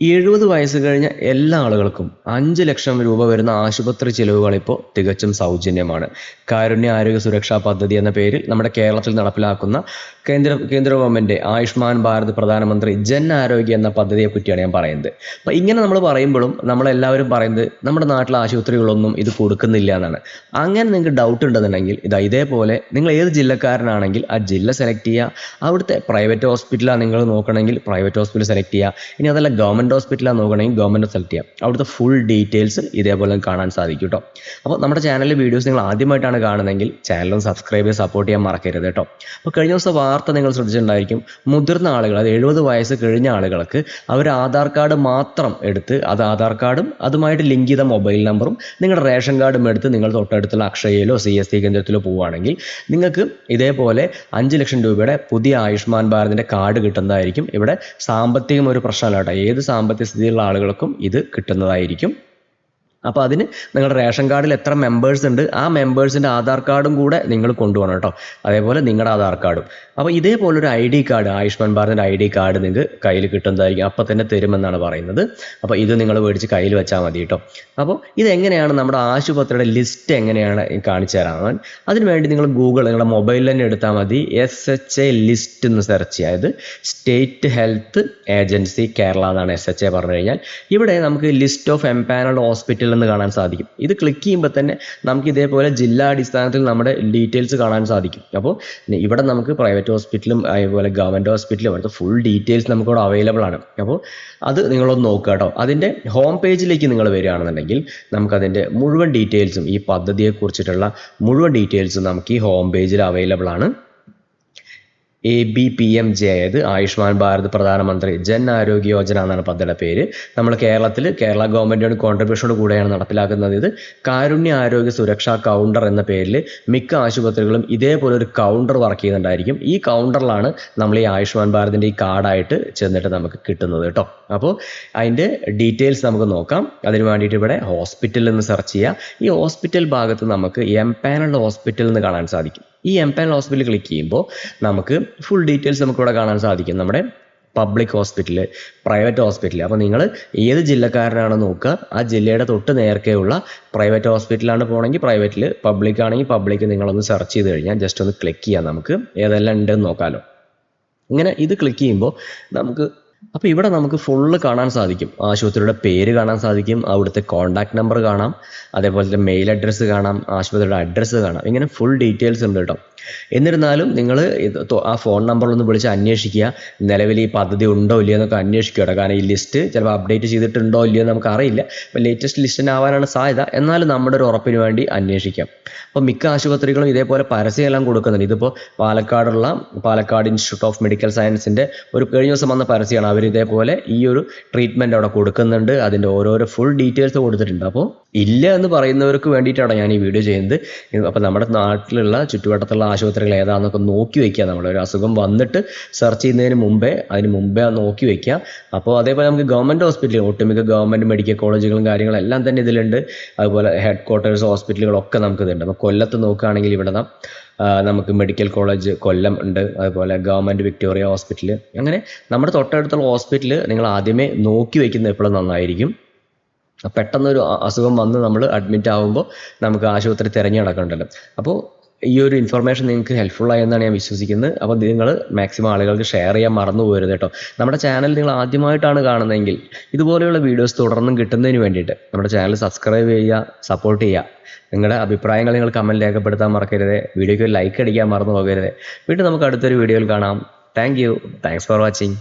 70 വയസ്സ് കഴിഞ്ഞ എല്ലാ ആളുകൾക്കും 5 ലക്ഷം രൂപ വരുന്ന ആശുപത്രി ചിലവുകൾ ഇപ്പോൾ തികച്ചും സൗജന്യമാണ്. കാരുണ്യ ആരോഗ്യ സുരക്ഷാ പദ്ധതി എന്ന പേരിൽ നമ്മുടെ കേരളത്തിൽ നടപ്പിലാക്കുന്ന കേന്ദ്ര ഗവൺമെന്റ് ആയുഷ്മാൻ ഭാരത് പ്രധാനമന്ത്രി ജൻ ആരോഗ്യ എന്ന പദ്ധതിയെ പറ്റിയാണ് ഞാൻ പറയുന്നത്. അപ്പം ഇങ്ങനെ നമ്മൾ പറയുമ്പോഴും നമ്മളെല്ലാവരും പറയുന്നത് നമ്മുടെ നാട്ടിലെ ആശുപത്രികളൊന്നും ഇത് കൊടുക്കുന്നില്ല എന്നാണ്. അങ്ങനെ നിങ്ങൾക്ക് ഡൗട്ട് ഉണ്ടെന്നുണ്ടെങ്കിൽ ഇതേപോലെ നിങ്ങൾ ഏത് ജില്ലക്കാരനാണെങ്കിൽ ആ ജില്ല സെലക്ട് ചെയ്യുക. അവിടുത്തെ പ്രൈവറ്റ് ഹോസ്പിറ്റലാണ് നിങ്ങൾ നോക്കണമെങ്കിൽ പ്രൈവറ്റ് ഹോസ്പിറ്റൽ സെലക്ട് ചെയ്യുക. ഇനി അതല്ല ഗവൺമെൻറ് ഹോസ്പിറ്റലാണ് നോക്കണമെങ്കിൽ ഗവൺമെൻറ് സെലക്ട് ചെയ്യാം. അവിടുത്തെ ഫുൾ ഡീറ്റെയിൽസ് ഇതേപോലെ കാണാൻ സാധിക്കും കേട്ടോ. അപ്പോൾ നമ്മുടെ ചാനലിലെ വീഡിയോസ് നിങ്ങൾ ആദ്യമായിട്ടാണ് കാണുന്നതെങ്കിൽ ചാനലും സബ്സ്ക്രൈബ് ചെയ്ത് സപ്പോർട്ട് ചെയ്യാൻ മറക്കരുത് കേട്ടോ. അപ്പോൾ കഴിഞ്ഞ ദിവസം വാർത്ത നിങ്ങൾ ശ്രദ്ധിച്ചിട്ടുണ്ടായിരിക്കും. മുതിർന്ന ആളുകൾ, അത് 70 വയസ്സ് കഴിഞ്ഞ ആളുകൾക്ക് അവർ ആധാർ കാർഡ് മാത്രം എടുത്ത് ആധാർ കാർഡും അതുമായിട്ട് ലിങ്ക് ചെയ്ത മൊബൈൽ നമ്പറും നിങ്ങളുടെ റേഷൻ കാർഡും എടുത്ത് നിങ്ങൾ തൊട്ടടുത്തുള്ള അക്ഷയയിലോ CSC കേന്ദ്രത്തിലോ പോവുകയാണെങ്കിൽ നിങ്ങൾക്ക് ഇതേപോലെ 5 ലക്ഷം രൂപയുടെ പുതിയ ആയുഷ്മാൻ ഭാരതിൻ്റെ കാർഡ് കിട്ടുന്നതായിരിക്കും. ഇവിടെ സാമ്പത്തികം ഒരു പ്രശ്നമല്ല കേട്ടോ. ഏത് സാമ്പത്തിക സ്ഥിതിയുള്ള ആളുകൾക്കും ഇത് കിട്ടുന്നതായിരിക്കും. അപ്പോൾ അതിന് നിങ്ങളുടെ റേഷൻ കാർഡിൽ എത്ര മെമ്പേഴ്സ് ഉണ്ട് ആ മെമ്പേഴ്സിൻ്റെ ആധാർ കാർഡും കൂടെ നിങ്ങൾ കൊണ്ടുപോകണം കേട്ടോ. അതേപോലെ നിങ്ങളുടെ ആധാർ കാർഡും. അപ്പോൾ ഇതേപോലൊരു ID കാർഡ്, ആയുഷ്മാൻ ഭാരതിൻ്റെ ID കാർഡ് നിങ്ങൾക്ക് കയ്യിൽ കിട്ടുന്നതായിരിക്കും. അപ്പം തന്നെ തരുമെന്നാണ് പറയുന്നത്. അപ്പോൾ ഇത് നിങ്ങൾ മേടിച്ച് കയ്യിൽ വെച്ചാൽ മതി കേട്ടോ. അപ്പോൾ ഇതെങ്ങനെയാണ് നമ്മുടെ ആശുപത്രിയുടെ ലിസ്റ്റ് എങ്ങനെയാണ് കാണിച്ചു തരാൻ. അതിനുവേണ്ടി നിങ്ങൾ നിങ്ങളുടെ മൊബൈലിൽ തന്നെ എടുത്താൽ മതി. SHA ലിസ്റ്റ് എന്ന് സെർച്ച് ചെയ്യുക. ഇത് സ്റ്റേറ്റ് ഹെൽത്ത് ഏജൻസി കേരള എന്നാണ് SHA പറഞ്ഞു കഴിഞ്ഞാൽ. ഇവിടെ നമുക്ക് ലിസ്റ്റ് ഓഫ് എംപാനൽഡ് ഹോസ്പിറ്റൽ എന്ന് കാണാൻ സാധിക്കും. ഇത് ക്ലിക്ക് ചെയ്യുമ്പോൾ തന്നെ നമുക്ക് ഇതേപോലെ ജില്ലാടിസ്ഥാനത്തിൽ നമ്മുടെ ഡീറ്റെയിൽസ് കാണാൻ സാധിക്കും. അപ്പോൾ ഇവിടെ നമുക്ക് പ്രൈവറ്റ് ഹോസ്പിറ്റലും അതുപോലെ ഗവൺമെൻറ് ഹോസ്പിറ്റലും അവിടുത്തെ ഫുൾ ഡീറ്റെയിൽസ് നമുക്കിവിടെ അവൈലബിൾ ആണ്. അപ്പോൾ അത് നിങ്ങളൊന്ന് നോക്കുക കേട്ടോ. അതിൻ്റെ ഹോം പേജിലേക്ക് നിങ്ങൾ വരികയാണെന്നുണ്ടെങ്കിൽ നമുക്കതിൻ്റെ മുഴുവൻ ഡീറ്റെയിൽസും ഈ പദ്ധതിയെക്കുറിച്ചിട്ടുള്ള മുഴുവൻ ഡീറ്റെയിൽസും നമുക്ക് ഈ ഹോം പേജിൽ അവൈലബിൾ ആണ്. ABPMJ, അതായത് ആയുഷ്മാൻ ഭാരത് പ്രധാനമന്ത്രി ജൻ ആരോഗ്യ യോജന എന്നാണ് പദ്ധതിയുടെ പേര്. നമ്മൾ കേരള ഗവൺമെൻറ്റിൻ്റെ കോൺട്രിബ്യൂഷനോട് കൂടെയാണ് നടപ്പിലാക്കുന്നത്. ഇത് കാരുണ്യ ആരോഗ്യ സുരക്ഷാ കൗണ്ടർ എന്ന പേരിൽ മിക്ക ആശുപത്രികളും ഇതേപോലെ ഒരു കൗണ്ടർ വർക്ക് ചെയ്യുന്നുണ്ടായിരിക്കും. ഈ കൗണ്ടറിലാണ് നമ്മൾ ഈ ആയുഷ്മാൻ ഭാരതിൻ്റെ ഈ കാർഡായിട്ട് ചെന്നിട്ട് നമുക്ക് കിട്ടുന്നത് കേട്ടോ. അപ്പോൾ അതിൻ്റെ ഡീറ്റെയിൽസ് നമുക്ക് നോക്കാം. അതിന് വേണ്ടിയിട്ട് ഇവിടെ ഹോസ്പിറ്റലിൽ നിന്ന് സെർച്ച് ചെയ്യുക. ഈ ഹോസ്പിറ്റൽ ഭാഗത്ത് നമുക്ക് എംപാനൽഡ് ഹോസ്പിറ്റൽ എന്ന് കാണാൻ സാധിക്കും. ഈ എംപാനൽ ഹോസ്പിറ്റൽ ക്ലിക്ക് ചെയ്യുമ്പോൾ നമുക്ക് ഫുൾ ഡീറ്റെയിൽസ് നമുക്കിവിടെ കാണാൻ സാധിക്കും. നമ്മുടെ പബ്ലിക് ഹോസ്പിറ്റൽ, പ്രൈവറ്റ് ഹോസ്പിറ്റൽ. അപ്പോൾ നിങ്ങൾ ഏത് ജില്ലക്കാരനാണെന്ന് നോക്കുക. ആ ജില്ലയുടെ തൊട്ട് നേർക്കെയുള്ള പ്രൈവറ്റ് ഹോസ്പിറ്റലാണ് പോകണമെങ്കിൽ പ്രൈവറ്റിൽ, പബ്ലിക് ആണെങ്കിൽ പബ്ലിക് നിങ്ങളൊന്ന് സെർച്ച് ചെയ്ത് കഴിഞ്ഞാൽ ജസ്റ്റ് ഒന്ന് ക്ലിക്ക് ചെയ്യാം. നമുക്ക് ഏതെല്ലാം ഉണ്ടെന്ന് നോക്കാമല്ലോ. ഇങ്ങനെ ഇത് ക്ലിക്ക് ചെയ്യുമ്പോൾ അപ്പോൾ ഇവിടെ നമുക്ക് ഫുള്ള് കാണാൻ സാധിക്കും. ആശുപത്രിയുടെ പേര് കാണാൻ സാധിക്കും, അവിടുത്തെ കോൺടാക്ട് നമ്പർ കാണാം, അതേപോലെ തന്നെ മെയിൽ അഡ്രസ്സ് കാണാം, ആശുപത്രിയുടെ അഡ്രസ്സ് കാണാം. ഇങ്ങനെ ഫുൾ ഡീറ്റെയിൽസ് ഉണ്ട് കേട്ടോ. എന്നിരുന്നാലും നിങ്ങൾ ആ ഫോൺ നമ്പറിലൊന്ന് വിളിച്ച് അന്വേഷിക്കുക. നിലവിൽ ഈ പദ്ധതി ഉണ്ടോ ഇല്ലയോ എന്നൊക്കെ അന്വേഷിക്കുക കേട്ടോ. കാരണം ഈ ലിസ്റ്റ് ചിലപ്പോൾ അപ്ഡേറ്റ് ചെയ്തിട്ടുണ്ടോ ഇല്ലയോ നമുക്ക് അറിയില്ല. അപ്പോൾ ലേറ്റസ്റ്റ് ലിസ്റ്റിനാവാനാണ് സാധ്യത. എന്നാലും നമ്മുടെ ഒരു ഉറപ്പിന് വേണ്ടി അന്വേഷിക്കാം. അപ്പോൾ മിക്ക ആശുപത്രികളും ഇതേപോലെ പരസ്യമെല്ലാം കൊടുക്കുന്നുണ്ട്. ഇതിപ്പോൾ പാലക്കാട് ഇൻസ്റ്റിറ്റ്യൂട്ട് ഓഫ് മെഡിക്കൽ സയൻസിൻ്റെ ഒരു കഴിഞ്ഞ ദിവസം വന്ന പരസ്യമാണ്. അവർ ഇതേപോലെ ഈ ഒരു ട്രീറ്റ്മെൻറ്റ് അവിടെ കൊടുക്കുന്നുണ്ട്. അതിൻ്റെ ഓരോരോ ഫുൾ ഡീറ്റെയിൽസ് കൊടുത്തിട്ടുണ്ട്. അപ്പോൾ ഇല്ല എന്ന് പറയുന്നവർക്ക് വേണ്ടിയിട്ടാണ് ഞാൻ ഈ വീഡിയോ ചെയ്യുന്നത്. അപ്പോൾ നമ്മുടെ നാട്ടിലുള്ള ചുറ്റുവട്ടത്തുള്ള ആശുപത്രികൾ ഏതാണെന്നൊക്കെ നോക്കി വയ്ക്കുക. നമ്മളൊരു അസുഖം വന്നിട്ട് സെർച്ച് ചെയ്യുന്നതിന് മുമ്പേ നോക്കി വയ്ക്കുക. അപ്പോൾ അതേപോലെ നമുക്ക് ഗവൺമെൻറ് ഹോസ്പിറ്റൽ, ഒട്ടുമിക്ക ഗവൺമെൻറ് മെഡിക്കൽ കോളേജുകളും കാര്യങ്ങളെല്ലാം തന്നെ ഇതിലുണ്ട്. അതുപോലെ ഹെഡ് ക്വാർട്ടേഴ്സ് ഹോസ്പിറ്റലുകളൊക്കെ നമുക്കിതുണ്ട്. അപ്പോൾ കൊല്ലത്ത് നോക്കുകയാണെങ്കിൽ ഇവിടെ നമുക്ക് മെഡിക്കൽ കോളേജ് കൊല്ലം ഉണ്ട്, അതുപോലെ ഗവൺമെൻറ് വിക്ടോറിയ ഹോസ്പിറ്റൽ. അങ്ങനെ നമ്മുടെ തൊട്ടടുത്തുള്ള ഹോസ്പിറ്റൽ നിങ്ങൾ ആദ്യമേ നോക്കി വയ്ക്കുന്നത് എപ്പോഴും നന്നായിരിക്കും. പെട്ടെന്നൊരു അസുഖം വന്ന് നമ്മൾ അഡ്മിറ്റ് ആകുമ്പോൾ നമുക്ക് ആശുപത്രി തിരഞ്ഞു നടക്കണ്ടല്ലോ. അപ്പോൾ ഈ ഒരു ഇൻഫർമേഷൻ നിങ്ങൾക്ക് ഹെൽപ്ഫുള്ളായി എന്നാണ് ഞാൻ വിശ്വസിക്കുന്നത്. അപ്പോൾ നിങ്ങൾ മാക്സിമം ആളുകൾക്ക് ഷെയർ ചെയ്യാൻ മറന്നു പോകരുത് കേട്ടോ. നമ്മുടെ ചാനൽ നിങ്ങൾ ആദ്യമായിട്ടാണ് കാണുന്നതെങ്കിൽ ഇതുപോലെയുള്ള വീഡിയോസ് തുടർന്നും കിട്ടുന്നതിന് വേണ്ടിയിട്ട് നമ്മുടെ ചാനൽ സബ്സ്ക്രൈബ് ചെയ്യുക, സപ്പോർട്ട് ചെയ്യുക. നിങ്ങളുടെ അഭിപ്രായങ്ങൾ നിങ്ങൾ കമൻറ്റ് രേഖപ്പെടുത്താൻ മറക്കരുത്. വീഡിയോയ്ക്ക് ലൈക്ക് അടിക്കാൻ മറന്നു പോകരുത്. വീണ്ടും നമുക്ക് അടുത്തൊരു വീഡിയോയിൽ കാണാം. Thanks for watching.